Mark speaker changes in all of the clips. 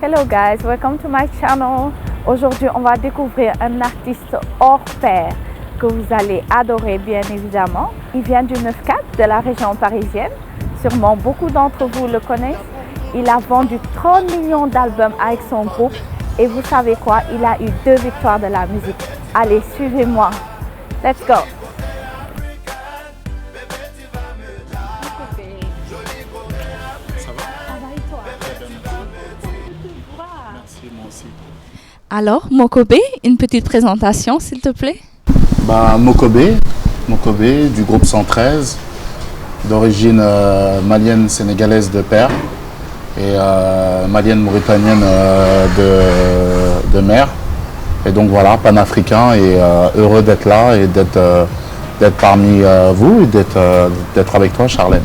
Speaker 1: Hello guys, welcome to my channel. Aujourd'hui, on va découvrir un artiste hors pair que vous allez adorer bien évidemment. Il vient du 9-4 de la région parisienne. Sûrement beaucoup d'entre vous le connaissent. Il a vendu 30 millions d'albums avec son groupe. Et vous savez quoi? Il a eu 2 victoires de la musique. Allez, suivez-moi. Let's go.
Speaker 2: Alors, Mokobe, une petite présentation, s'il te plaît.
Speaker 3: Mokobe du groupe 113, d'origine malienne sénégalaise de père et malienne mauritanienne de mère. Et donc voilà, panafricain et heureux d'être là et d'être parmi vous et d'être avec toi, Charlène.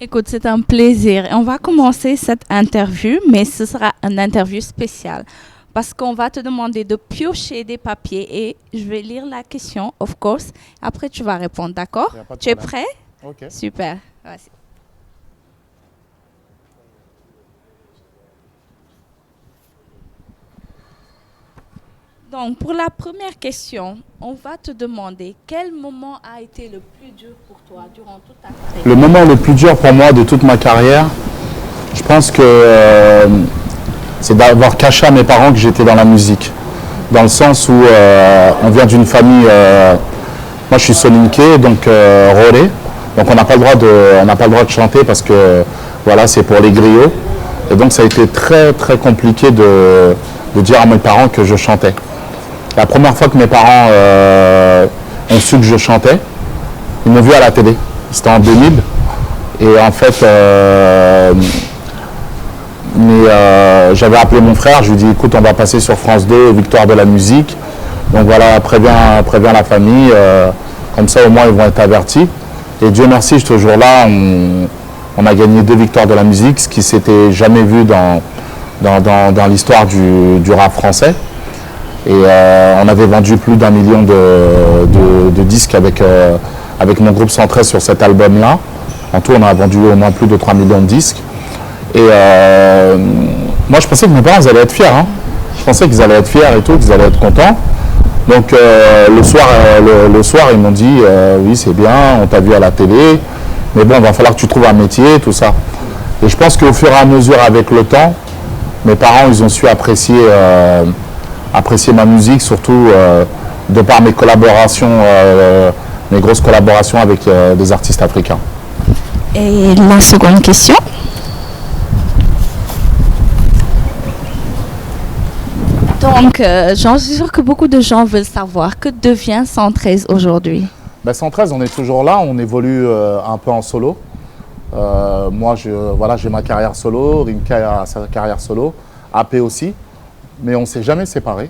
Speaker 2: Écoute, c'est un plaisir. On va commencer cette interview, mais ce sera une interview spéciale. Parce qu'on va te demander de piocher des papiers et je vais lire la question, of course. Après, tu vas répondre, d'accord? Tu es prêt?
Speaker 3: Ok.
Speaker 2: Super. Vas-y. Donc, pour la première question, on va te demander quel moment a été le plus dur pour toi durant toute ta carrière?
Speaker 3: Le moment le plus dur pour moi de toute ma carrière, je pense que c'est d'avoir caché à mes parents que j'étais dans la musique. Dans le sens où on vient d'une famille, moi je suis soninké, donc Roré, donc on n'a pas le droit de chanter parce que voilà, c'est pour les griots. Et donc ça a été très très compliqué de dire à mes parents que je chantais. La première fois que mes parents ont su que je chantais, ils m'ont vu à la télé. C'était en 2000. Et en fait, j'avais appelé mon frère, je lui ai dit écoute, on va passer sur France 2, victoire de la musique. Donc voilà, préviens la famille, comme ça au moins ils vont être avertis. Et Dieu merci, ce jour-là, on a gagné 2 victoires de la musique, ce qui s'était jamais vu dans l'histoire du rap français. Et on avait vendu plus d'1 million de disques avec mon groupe 113 sur cet album-là. En tout, on a vendu au moins plus de 3 millions de disques. Et moi, je pensais que mes parents allaient être fiers. Hein. Je pensais qu'ils allaient être fiers et tout, qu'ils allaient être contents. Donc le soir, ils m'ont dit oui, c'est bien, on t'a vu à la télé, mais bon, il va falloir que tu trouves un métier, tout ça. Et je pense qu'au fur et à mesure, avec le temps, mes parents, ils ont su apprécier ma musique, surtout de par mes collaborations, mes grosses collaborations avec des artistes africains.
Speaker 2: Et la seconde question? Donc, j'en suis sûre que beaucoup de gens veulent savoir que devient 113 aujourd'hui.
Speaker 3: 113, on est toujours là, on évolue un peu en solo. Moi, j'ai ma carrière solo, Rimka a sa carrière solo, AP aussi, mais on ne s'est jamais séparés.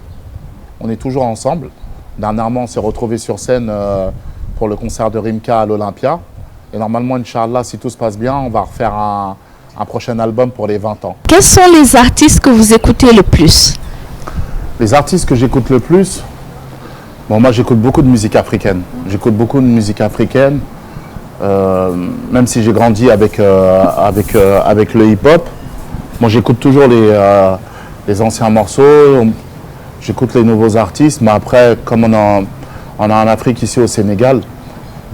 Speaker 3: On est toujours ensemble. Dernièrement, on s'est retrouvés sur scène pour le concert de Rimka à l'Olympia. Et normalement, Inch'Allah, si tout se passe bien, on va refaire un prochain album pour les 20 ans.
Speaker 2: Quels sont les artistes que vous écoutez le plus?
Speaker 3: Les artistes que j'écoute le plus, moi j'écoute beaucoup de musique africaine. J'écoute beaucoup de musique africaine, même si j'ai grandi avec le hip-hop. Moi j'écoute toujours les anciens morceaux, j'écoute les nouveaux artistes, mais après, comme on a en Afrique ici au Sénégal,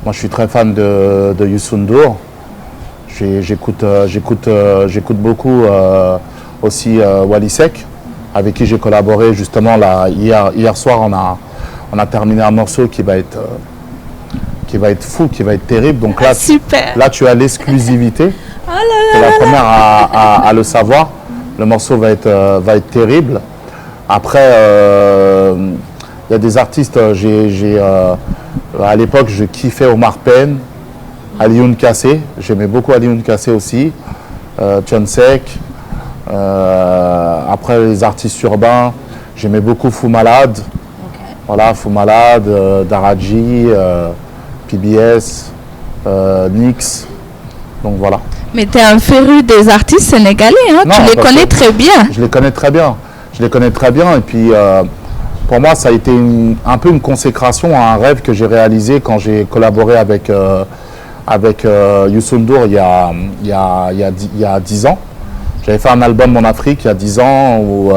Speaker 3: moi je suis très fan de Youssou N'Dour. J'écoute beaucoup aussi Wally Seck, avec qui j'ai collaboré justement là, hier soir. On a terminé un morceau qui va être fou, qui va être terrible. Donc là, là tu as l'exclusivité. Tu es la première à le savoir. Le morceau va être terrible. Après, il y a des artistes, à l'époque je kiffais Omar Pène, Alioune Kassé. J'aimais beaucoup Alioune Kassé aussi, Thione Seck. Après les artistes urbains, j'aimais beaucoup Fou Malade. Okay. Voilà, Fou Malade, Daraji, PBS, Nix. Donc voilà.
Speaker 2: Mais tu es un féru des artistes sénégalais, hein? Non, tu les connais très bien.
Speaker 3: Je les connais très bien. Et puis pour moi, ça a été un peu une consécration à un rêve que j'ai réalisé quand j'ai collaboré avec Youssou N'Dour il y a 10 ans. J'avais fait un album en Afrique il y a 10 ans où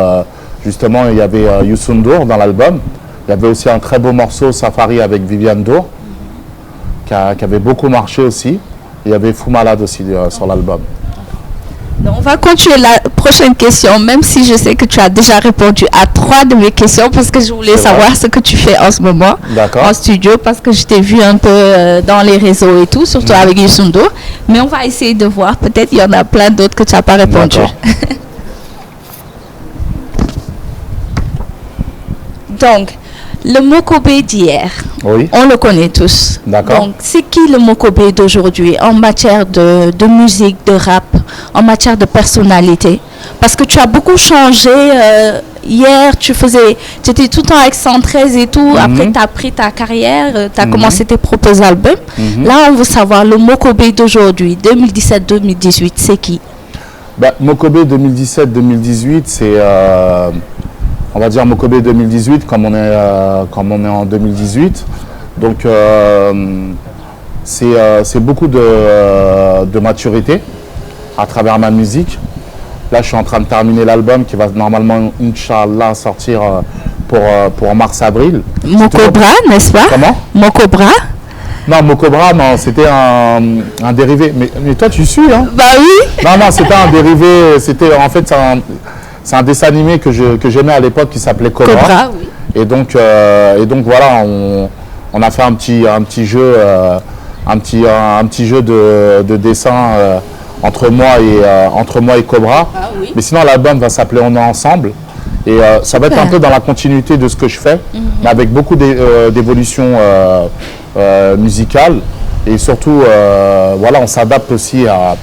Speaker 3: justement il y avait Youssou N'Dour dans l'album. Il y avait aussi un très beau morceau Safari avec Viviane Dour qui avait beaucoup marché aussi. Il y avait Fou Malade aussi sur l'album.
Speaker 2: On va continuer la prochaine question, même si je sais que tu as déjà répondu à 3 de mes questions parce que je voulais savoir ce que tu fais en ce moment en studio parce que je t'ai vu un peu dans les réseaux et tout, surtout avec Youssou N'Dour. Mais on va essayer de voir, peut-être il y en a plein d'autres que tu n'as pas répondu. Donc, le Mokobé d'hier, on le connaît tous. Donc, c'est qui le Mokobé d'aujourd'hui en matière de musique, de rap, en matière de personnalité? Parce que tu as beaucoup changé. Hier, tu étais tout le temps avec 113 et tout. Après, tu as pris ta carrière, tu as commencé tes propres albums. Là, on veut savoir le Mokobé d'aujourd'hui, 2017-2018, c'est qui?
Speaker 3: Mokobé 2017-2018, c'est... on va dire Mokobé 2018 comme on est en 2018. Donc c'est beaucoup de maturité à travers ma musique. Là, je suis en train de terminer l'album qui va normalement, Inch'Allah, sortir pour mars-avril.
Speaker 2: Mokobra, n'est-ce pas?
Speaker 3: Comment?
Speaker 2: Mokobra?
Speaker 3: Non, Mokobra, non, c'était un dérivé. Mais toi, tu suis, hein?
Speaker 2: Bah oui.
Speaker 3: Non, c'était un dérivé. C'était en fait c'est un dessin animé que j'aimais à l'époque qui s'appelait Cobra.
Speaker 2: Cobra, oui.
Speaker 3: Et donc voilà, on a fait un petit jeu, un petit jeu de dessin entre moi et Cobra.
Speaker 2: Ah, oui.
Speaker 3: Mais sinon l'album va s'appeler On est ensemble. Et ça va être un peu dans la continuité de ce que je fais, mais avec beaucoup d'évolutions musicales. Et surtout, voilà, on s'adapte aussi à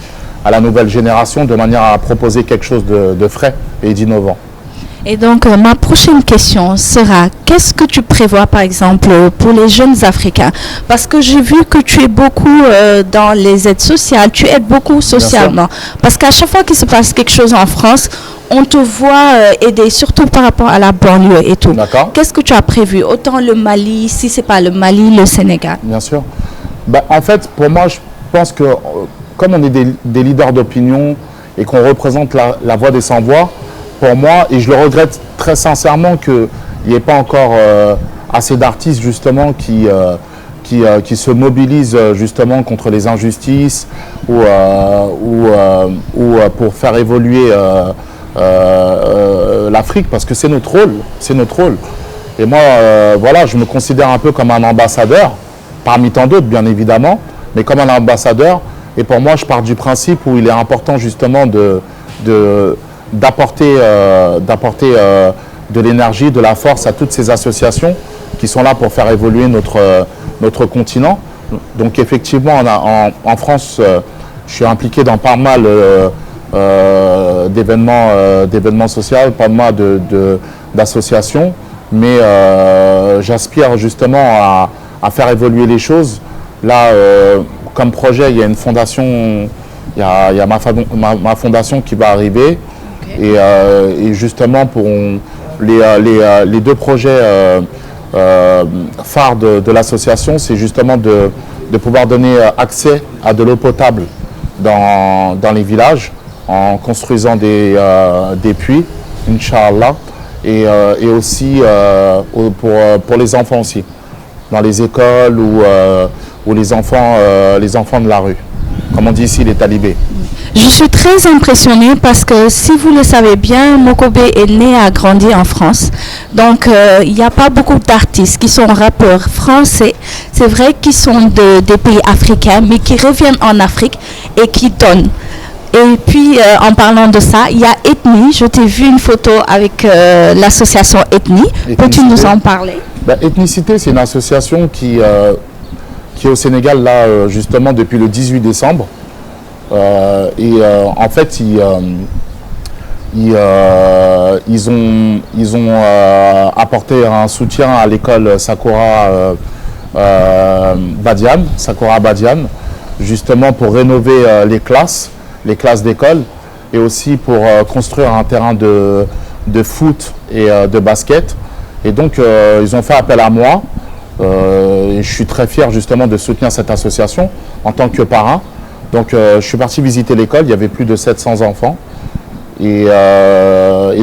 Speaker 3: la nouvelle génération de manière à proposer quelque chose de frais et d'innovant.
Speaker 2: Et donc, ma prochaine question sera, qu'est-ce que tu prévois, par exemple, pour les jeunes Africains? Parce que j'ai vu que tu es beaucoup dans les aides sociales, tu aides beaucoup socialement. Parce qu'à chaque fois qu'il se passe quelque chose en France, on te voit aider, surtout par rapport à la banlieue et tout.
Speaker 3: D'accord.
Speaker 2: Qu'est-ce que tu as prévu? Autant le Mali, si ce n'est pas le Mali, le Sénégal.
Speaker 3: Bien sûr. En fait, pour moi, je pense que comme on est des leaders d'opinion et qu'on représente la voix des sans-voix, pour moi, et je le regrette très sincèrement qu'il n'y ait pas encore assez d'artistes justement qui se mobilisent justement contre les injustices ou pour faire évoluer l'Afrique, parce que c'est notre rôle. Et moi, voilà, je me considère un peu comme un ambassadeur, parmi tant d'autres bien évidemment, mais comme un ambassadeur. Et pour moi, je pars du principe où il est important justement d'apporter de l'énergie, de la force à toutes ces associations qui sont là pour faire évoluer notre continent. Donc effectivement, en France, je suis impliqué dans pas mal d'événements sociaux, pas mal d'associations, mais j'aspire justement à faire évoluer les choses. Là, comme projet, il y a une fondation, il y a ma fondation qui va arriver. Et justement, pour les 2 projets phares de l'association, c'est justement de pouvoir donner accès à de l'eau potable dans les villages en construisant des puits, Inch'Allah, et aussi pour les enfants aussi, dans les écoles ou les enfants de la rue, comme on dit ici, les talibés.
Speaker 2: Je suis très impressionnée parce que si vous le savez bien, Mokobé est né et a grandi en France. Donc, il n'y a pas beaucoup d'artistes qui sont rappeurs français. C'est vrai qu'ils sont des pays africains, mais qui reviennent en Afrique et qui donnent. Et puis, en parlant de ça, il y a Ethnie. Je t'ai vu une photo avec l'association Ethnie. Peux-tu nous en parler?
Speaker 3: Ethnicité, c'est une association qui est au Sénégal, là, justement, depuis le 18 décembre. En fait, ils ont apporté un soutien à l'école Sakura Badiane, justement pour rénover les classes d'école et aussi pour construire un terrain de foot et de basket. Et donc, ils ont fait appel à moi. Et je suis très fier justement de soutenir cette association en tant que parrain. Donc je suis parti visiter l'école, il y avait plus de 700 enfants. et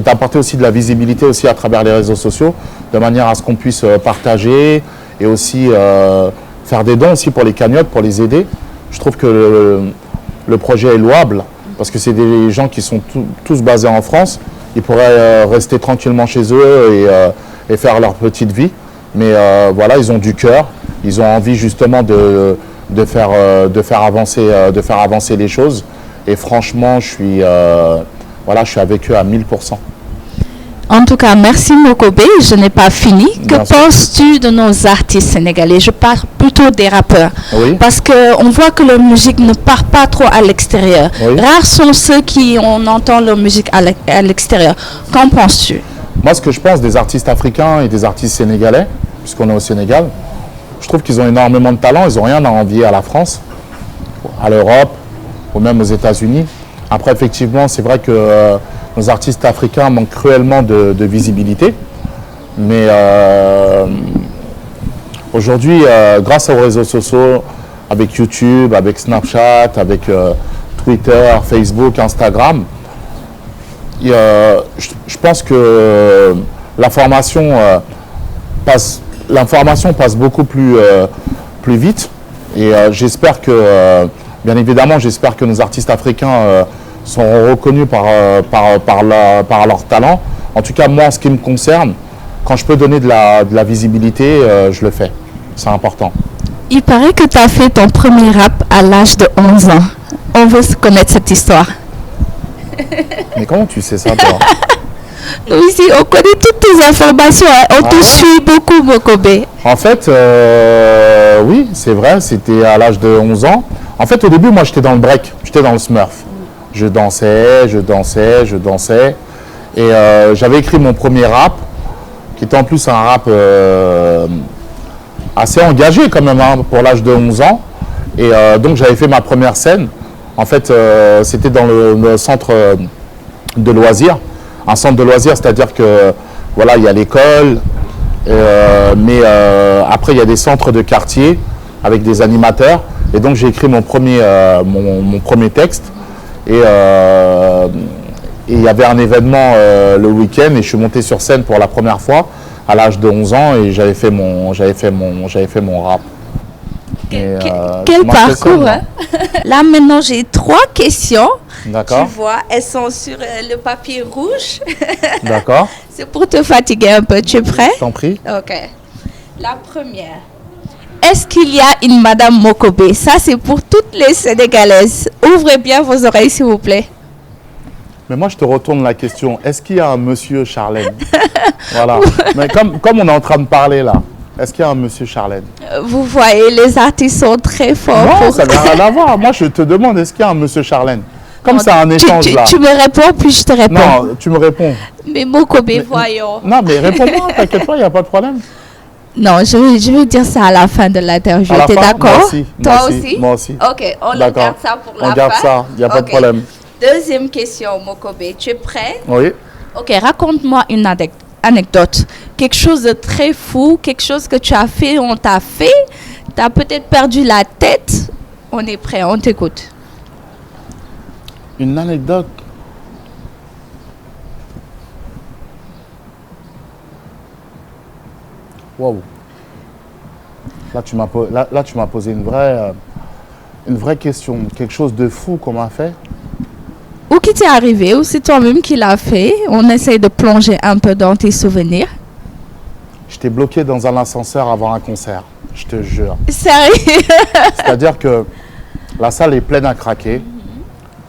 Speaker 3: d'apporter aussi de la visibilité aussi à travers les réseaux sociaux, de manière à ce qu'on puisse partager et aussi faire des dons aussi pour les cagnottes, pour les aider. Je trouve que le projet est louable parce que c'est des gens qui sont tous basés en France. Ils pourraient rester tranquillement chez eux et faire leur petite vie. Mais voilà, ils ont du cœur, ils ont envie justement de faire avancer les choses. Et franchement, je suis avec eux à 1000%.
Speaker 2: En tout cas, merci Mokobé, je n'ai pas fini. Que penses-tu de nos artistes sénégalais? Je parle plutôt des rappeurs.
Speaker 3: Oui.
Speaker 2: Parce qu'on voit que leur musique ne part pas trop à l'extérieur.
Speaker 3: Oui.
Speaker 2: Rares sont ceux qui on entend leur musique à l'extérieur. Qu'en penses-tu?
Speaker 3: Moi, ce que je pense des artistes africains et des artistes sénégalais, puisqu'on est au Sénégal, je trouve qu'ils ont énormément de talent, ils n'ont rien à envier à la France, à l'Europe ou même aux États-Unis. Après, effectivement, c'est vrai que nos artistes africains manquent cruellement de visibilité. Mais aujourd'hui, grâce aux réseaux sociaux, avec YouTube, avec Snapchat, avec Twitter, Facebook, Instagram, je pense que l'information passe beaucoup plus vite. Et j'espère que, bien évidemment, j'espère que nos artistes africains sont reconnus par leur talent. En tout cas, moi, en ce qui me concerne, quand je peux donner de la visibilité, je le fais. C'est important.
Speaker 2: Il paraît que tu as fait ton premier rap à l'âge de 11 ans. On veut connaître cette histoire.
Speaker 3: Mais comment tu sais ça, toi?
Speaker 2: Nous ici, on connaît toutes tes informations. On te suit beaucoup, Mokobé.
Speaker 3: En fait, oui, c'est vrai, c'était à l'âge de 11 ans. En fait, au début, moi, j'étais dans le break, j'étais dans le Smurf. Je dansais. Et j'avais écrit mon premier rap, qui était en plus un rap assez engagé quand même, hein, pour l'âge de 11 ans. Et donc, j'avais fait ma première scène. En fait, c'était dans le centre de loisirs. Un centre de loisirs, c'est-à-dire que, voilà, il y a l'école, mais après, il y a des centres de quartier avec des animateurs. Et donc, j'ai écrit mon premier texte. Et il y avait un événement le week-end et je suis monté sur scène pour la première fois à l'âge de 11 ans et j'avais fait mon rap.
Speaker 2: Quel parcours, hein? Là maintenant j'ai 3 questions.
Speaker 3: D'accord.
Speaker 2: Tu vois, elles sont sur le papier rouge.
Speaker 3: D'accord.
Speaker 2: C'est pour te fatiguer un peu. Tu es prêt?
Speaker 3: Je t'en prie.
Speaker 2: Ok. La première. Est-ce qu'il y a une Madame Mokobé? Ça, c'est pour toutes les Sénégalaises. Ouvrez bien vos oreilles, s'il vous plaît.
Speaker 3: Mais moi, je te retourne la question. Est-ce qu'il y a un monsieur Charlène? Voilà. Mais comme on est en train de parler là, est-ce qu'il y a un monsieur Charlène?
Speaker 2: Vous voyez, les artistes sont très forts.
Speaker 3: Non, ça n'a rien à voir. Moi, je te demande, est-ce qu'il y a un monsieur Charlène? Comme c'est un échange là.
Speaker 2: Tu me réponds, puis je te réponds.
Speaker 3: Non, tu me réponds.
Speaker 2: Mais Mokobé, voyons.
Speaker 3: Non, mais réponds-moi, t'inquiète pas, il n'y a pas de problème.
Speaker 2: Non, je vais dire ça à la fin de l'interview. T'es d'accord? Toi aussi?
Speaker 3: Moi aussi.
Speaker 2: Ok, on garde ça pour la fin.
Speaker 3: On garde ça, il n'y a pas de problème.
Speaker 2: Deuxième question, Mokobé. Tu es prêt?
Speaker 3: Oui.
Speaker 2: Ok, raconte-moi une anecdote. Quelque chose de très fou, quelque chose que tu as fait, on t'a fait. Tu as peut-être perdu la tête. On est prêt, on t'écoute.
Speaker 3: Une anecdote. Wow. Là, tu m'as posé une vraie question. Quelque chose de fou qu'on m'a fait.
Speaker 2: Ou qui t'est arrivé, ou c'est toi-même qui l'as fait. On essaye de plonger un peu dans tes souvenirs.
Speaker 3: J'étais bloqué dans un ascenseur avant un concert. Je te jure.
Speaker 2: Sérieux?
Speaker 3: C'est-à-dire que la salle est pleine à craquer.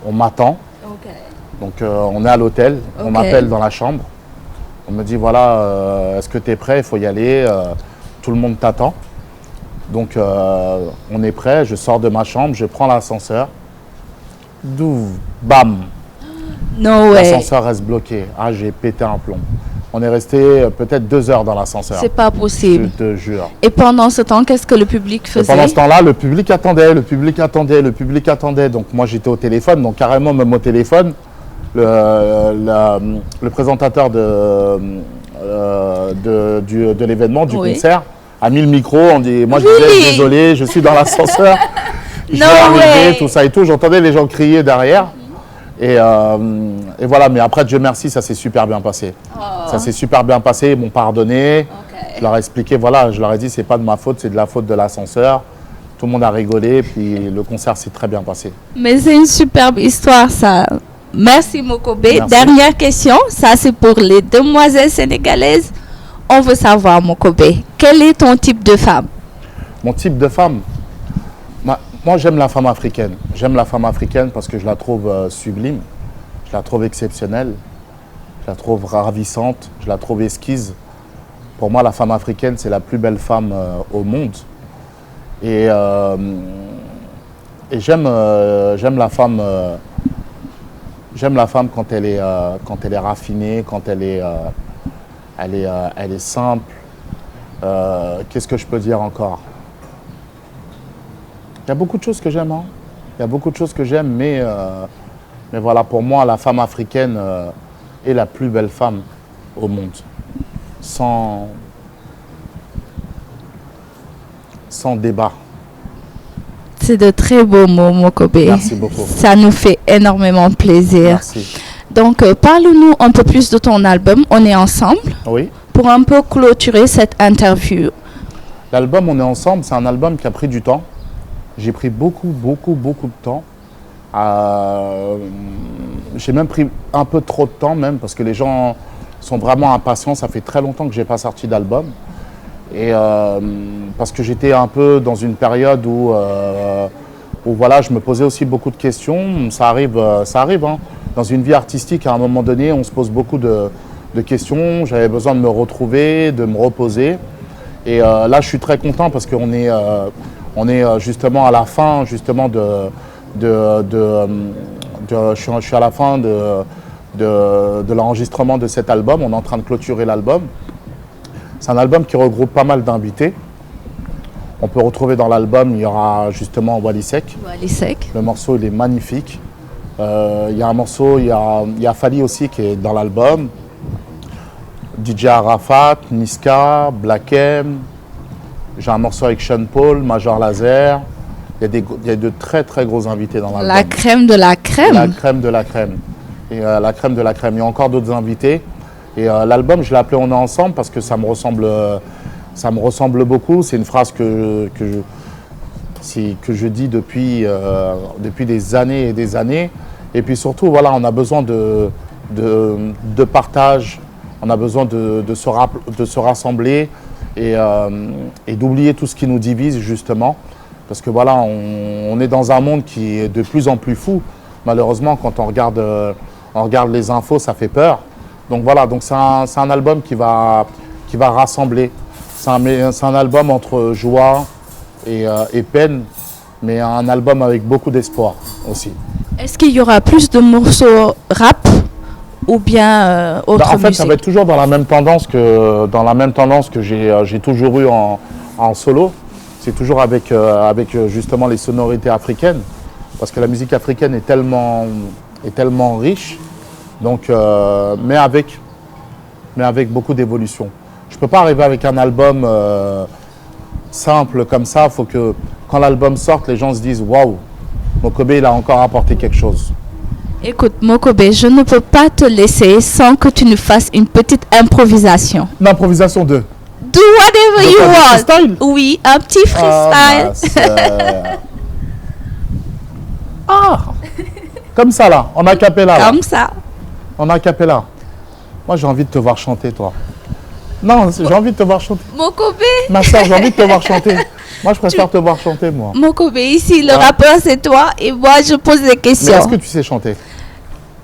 Speaker 3: On m'attend.
Speaker 2: Okay.
Speaker 3: Donc, on est à l'hôtel. On m'appelle dans la chambre. On me dit, voilà, est-ce que tu es prêt? Il faut y aller. Tout le monde t'attend. Donc, on est prêt. Je sors de ma chambre. Je prends l'ascenseur. Bam!
Speaker 2: No way.
Speaker 3: L'ascenseur reste bloqué. Ah, j'ai pété un plomb. On est resté peut-être 2 heures dans l'ascenseur.
Speaker 2: C'est pas possible.
Speaker 3: Je te jure.
Speaker 2: Et pendant ce temps, qu'est-ce que le public faisait?
Speaker 3: Et pendant ce temps-là, le public attendait. Donc, moi, j'étais au téléphone. Donc, carrément, même au téléphone, le présentateur de l'événement, du concert, a mis le micro. On dit, moi, je disais, désolé, je suis dans l'ascenseur. Je vais arriver, tout ça et tout. J'entendais les gens crier derrière. Et voilà, mais après, Dieu merci, ça s'est super bien passé. Ça s'est super bien passé, ils m'ont pardonné. Je leur ai expliqué, voilà, je leur ai dit, c'est pas de ma faute, c'est de la faute de l'ascenseur. Tout le monde a rigolé, puis le concert s'est très bien passé.
Speaker 2: Mais c'est une superbe histoire, ça. Merci, Mokobe.
Speaker 3: Merci.
Speaker 2: Dernière question, ça c'est pour les demoiselles sénégalaises. On veut savoir, Mokobe, quel est ton type de femme?
Speaker 3: Mon type de femme, moi j'aime la femme africaine. J'aime la femme africaine parce que je la trouve sublime, je la trouve exceptionnelle, je la trouve ravissante, je la trouve esquisse. Pour moi, la femme africaine, c'est la plus belle femme au monde. Et j'aime la femme. J'aime la femme quand elle est raffinée, quand elle est simple. Qu'est-ce que je peux dire encore? Il y a beaucoup de choses que j'aime. Hein. Il y a beaucoup de choses que j'aime, mais voilà, pour moi, la femme africaine est la plus belle femme au monde. Sans débat.
Speaker 2: C'est de très beaux mots, Mokobe.
Speaker 3: Merci beaucoup.
Speaker 2: Ça nous fait énormément plaisir.
Speaker 3: Merci.
Speaker 2: Donc, parle-nous un peu plus de ton album, On est ensemble,
Speaker 3: Oui.
Speaker 2: pour un peu clôturer cette interview.
Speaker 3: L'album On est ensemble, c'est un album qui a pris du temps. J'ai pris beaucoup de temps. J'ai même pris un peu trop de temps même parce que les gens sont vraiment impatients. Ça fait très longtemps que je n'ai pas sorti d'album. Et parce que j'étais un peu dans une période où voilà, je me posais aussi beaucoup de questions. Ça arrive. Hein. Dans une vie artistique, à un moment donné, on se pose beaucoup de questions. J'avais besoin de me retrouver, de me reposer. Et là, je suis très content parce qu'on est justement à la fin justement je suis à la fin de l'enregistrement de cet album. On est en train de clôturer l'album. C'est un album qui regroupe pas mal d'invités. On peut retrouver dans l'album, il y aura justement Wally Seck.
Speaker 2: Wally Seck.
Speaker 3: Le morceau, il est magnifique. Il y a un morceau, il y a Fally aussi qui est dans l'album. DJ Arafat, Niska, Black M. J'ai un morceau avec Sean Paul, Major Lazer. Il y a de très très gros invités dans l'album.
Speaker 2: La crème de la crème.
Speaker 3: La crème de la crème. Et la crème de la crème. Il y a encore d'autres invités. Et l'album, je l'ai appelé On est ensemble parce que ça me ressemble beaucoup. C'est une phrase que je dis depuis des années et des années. Et puis surtout, voilà, on a besoin de partage. On a besoin de se rassembler et d'oublier tout ce qui nous divise, justement. Parce que voilà, on est dans un monde qui est de plus en plus fou. Malheureusement, quand on regarde les infos, ça fait peur. Donc voilà, c'est un album qui va rassembler. C'est un album entre joie et peine, mais un album avec beaucoup d'espoir aussi.
Speaker 2: Est-ce qu'il y aura plus de morceaux rap ou bien autre
Speaker 3: En fait,
Speaker 2: musique?
Speaker 3: ça va être toujours dans la même tendance que j'ai toujours eu en solo. C'est toujours avec justement les sonorités africaines, parce que la musique africaine est tellement riche. Donc, mais avec beaucoup d'évolution. Je ne peux pas arriver avec un album simple comme ça. Il faut que quand l'album sorte, les gens se disent « Waouh, Mokobe, il a encore apporté quelque chose ».
Speaker 2: Écoute, Mokobe, je ne peux pas te laisser sans que tu nous fasses une petite improvisation.
Speaker 3: Une improvisation de
Speaker 2: Do whatever you want.
Speaker 3: Freestyle?
Speaker 2: Oui, un petit freestyle.
Speaker 3: Comme ça là, en acapella.
Speaker 2: Comme ça.
Speaker 3: En acapella. Moi, j'ai envie de te voir chanter, toi. Non, j'ai envie de te voir chanter.
Speaker 2: Mokobe.
Speaker 3: Ma soeur, j'ai envie de te voir chanter. Moi, je préfère te voir chanter, moi.
Speaker 2: Mokobe, ici, le rappeur, c'est toi et moi, je pose des
Speaker 3: Mais
Speaker 2: questions.
Speaker 3: est-ce que tu sais chanter?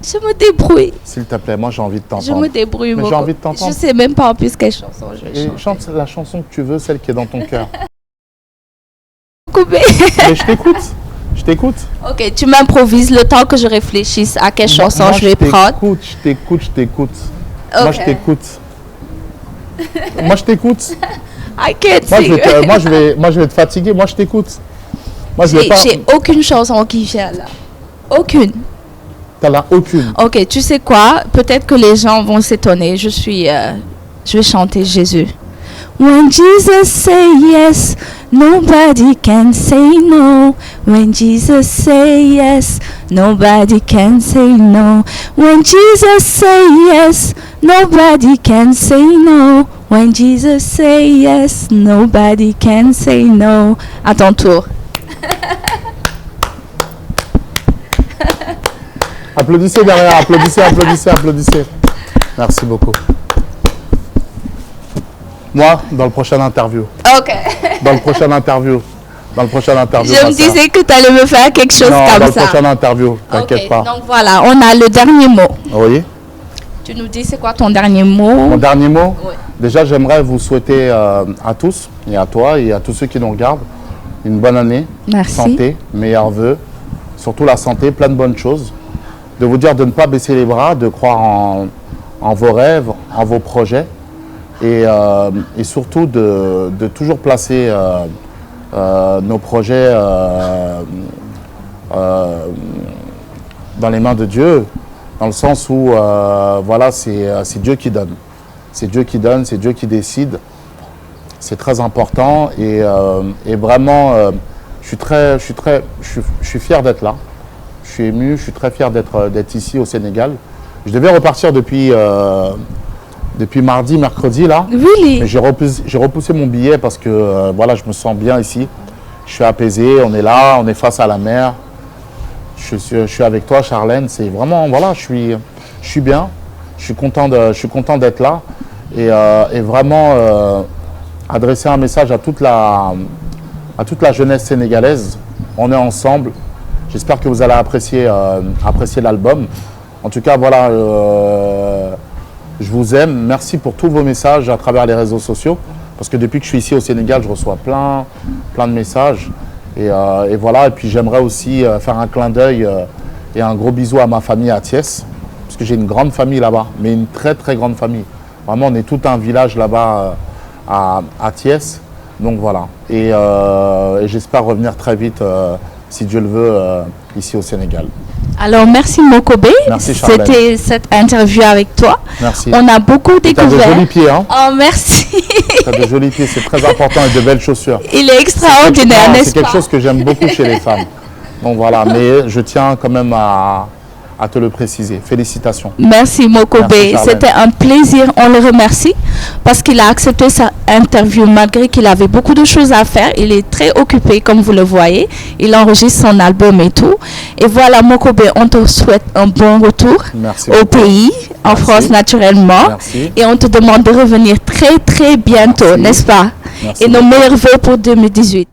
Speaker 2: Je me débrouille.
Speaker 3: S'il te plaît, moi, j'ai envie de t'entendre.
Speaker 2: Je me débrouille,
Speaker 3: Mais
Speaker 2: Mokobe.
Speaker 3: j'ai envie de t'entendre.
Speaker 2: Je sais même pas en plus quelle chanson je vais
Speaker 3: Et
Speaker 2: chanter.
Speaker 3: chante la chanson que tu veux, celle qui est dans ton cœur.
Speaker 2: Mokobe.
Speaker 3: Mais je t'écoute. Je t'écoute.
Speaker 2: Ok, tu m'improvises le temps que je réfléchisse à quelle chanson
Speaker 3: Moi,
Speaker 2: je vais prendre.
Speaker 3: Je t'écoute. Moi,
Speaker 2: Ok.
Speaker 3: je t'écoute. Moi, je t'écoute.
Speaker 2: I can't
Speaker 3: Moi,
Speaker 2: sing.
Speaker 3: je vais te fatiguer. Moi, je t'écoute. Moi, je vais pas.
Speaker 2: J'ai aucune chanson qui vient là. Aucune.
Speaker 3: T'en as aucune.
Speaker 2: Ok, tu sais quoi? Peut-être que les gens vont s'étonner. Je vais chanter Jésus. When Jesus say yes, Nobody can say no when Jesus say yes. Nobody can say no when Jesus say yes. Nobody can say no when Jesus say yes. Nobody can say no. À ton tour.
Speaker 3: Applaudissez derrière, applaudissez, applaudissez, applaudissez. Merci beaucoup. Moi, dans le prochain interview.
Speaker 2: Ok.
Speaker 3: Dans le prochain interview. Dans le prochain interview.
Speaker 2: Je me disais que tu allais me faire quelque chose
Speaker 3: non,
Speaker 2: comme
Speaker 3: dans
Speaker 2: ça.
Speaker 3: le prochain interview, t'inquiète pas.
Speaker 2: Donc voilà, on a le dernier mot.
Speaker 3: Oui.
Speaker 2: Tu nous dis c'est quoi ton dernier mot?
Speaker 3: Mon dernier mot,
Speaker 2: Oui.
Speaker 3: déjà j'aimerais vous souhaiter à tous, et à toi, et à tous ceux qui nous regardent, une bonne année.
Speaker 2: Merci.
Speaker 3: Santé, meilleurs vœux, surtout la santé, plein de bonnes choses. De vous dire de ne pas baisser les bras, de croire en vos rêves, en vos projets, et surtout de toujours placer nos projets dans les mains de Dieu, dans le sens où voilà, c'est Dieu qui donne. C'est Dieu qui donne, c'est Dieu qui décide. C'est très important et vraiment, je suis fier d'être là. Je suis ému, je suis très fier d'être ici au Sénégal. Je devais repartir depuis mardi, mercredi là.
Speaker 2: Really?
Speaker 3: Mais j'ai repoussé mon billet parce que voilà, je me sens bien ici. Je suis apaisé, on est là, on est face à la mer. Je suis avec toi, Charlène. C'est vraiment, voilà, je suis bien. Je suis content d'être là et vraiment adresser un message à toute la jeunesse sénégalaise. On est ensemble. J'espère que vous allez apprécier l'album. En tout cas, voilà, je vous aime. Merci pour tous vos messages à travers les réseaux sociaux. Parce que depuis que je suis ici au Sénégal, je reçois plein de messages. Et voilà, et puis j'aimerais aussi faire un clin d'œil et un gros bisou à ma famille à Thiès. Parce que j'ai une grande famille là-bas, mais une très très grande famille. Vraiment, on est tout un village là-bas à Thiès. Donc voilà. Et j'espère revenir très vite, si Dieu le veut, ici au Sénégal.
Speaker 2: Alors, merci Mokobé.
Speaker 3: Merci, Charlène.
Speaker 2: C'était cette interview avec toi.
Speaker 3: Merci.
Speaker 2: On a beaucoup découvert.
Speaker 3: Tu as de jolis pieds, hein?
Speaker 2: Oh, merci.
Speaker 3: Tu as de jolis pieds, c'est très important et de belles chaussures.
Speaker 2: Il est extraordinaire, n'est-ce pas?
Speaker 3: C'est quelque chose que j'aime beaucoup chez les femmes. Donc voilà, mais je tiens quand même à te le préciser. Félicitations.
Speaker 2: Merci Mokobé, c'était un plaisir, on le remercie parce qu'il a accepté sa interview malgré qu'il avait beaucoup de choses à faire. Il est très occupé comme vous le voyez, il enregistre son album et tout. Et voilà Mokobé, on te souhaite un bon retour au pays, en France naturellement.
Speaker 3: Merci.
Speaker 2: Et on te demande de revenir très très bientôt, n'est-ce pas?
Speaker 3: Merci
Speaker 2: et nos meilleurs vœux pour 2018.